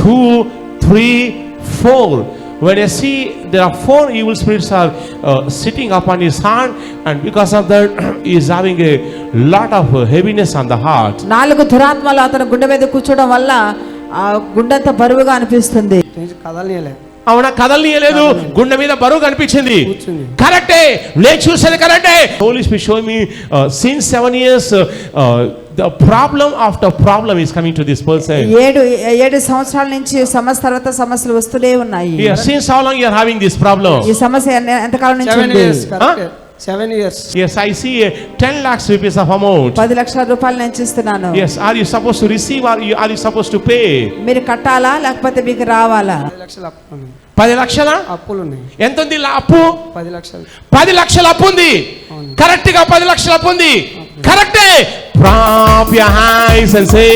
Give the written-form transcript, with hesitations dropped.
2, 3, 4. When I see there are 4 evil spirits are sitting upon his hand, and because of that he is having a lot of heaviness on the heart. 4 దురాత్మలు అతని గుండె మీద కూర్చోవడం వల్ల ఆ గుండెంత బరువుగా అనిపిస్తుంది. కదలనీయలే. అవునా, కదలనీయలేదు, గుండె మీద బరువు కనిపించింది. కరెక్టే, నేను చూసేది కరెక్టే. Holy spirit show me since 7 years the problem after problem is coming to this person. 7 సంవత్సరాల నుంచి సమస్య తర్వాత సమస్యలు వస్తూనే ఉన్నాయి. Yes, since how long you are having this problem? ఈ సమస్య ఎంత కాలం నుంచి ఉంది? 7 years. Yes, I see 10 lakhs rupees of amount. 10 లక్షల రూపాయలు నేను ఇస్తున్నాను. Yes, are you supposed to receive or are you supposed to pay? మీరు కట్టాలా లేకపోతే మీకు రావాలా? 10 లక్షల అప్పు ఉంది. 10 లక్షల అప్పులు ఉన్నాయి. ఎంత ఉంది అప్పు? 10 లక్షలు. 10 లక్షల అప్పు ఉంది. కరెక్ట్ గా 10 లక్షల అప్పు ఉంది. కరెక్టే. Prop your hands and say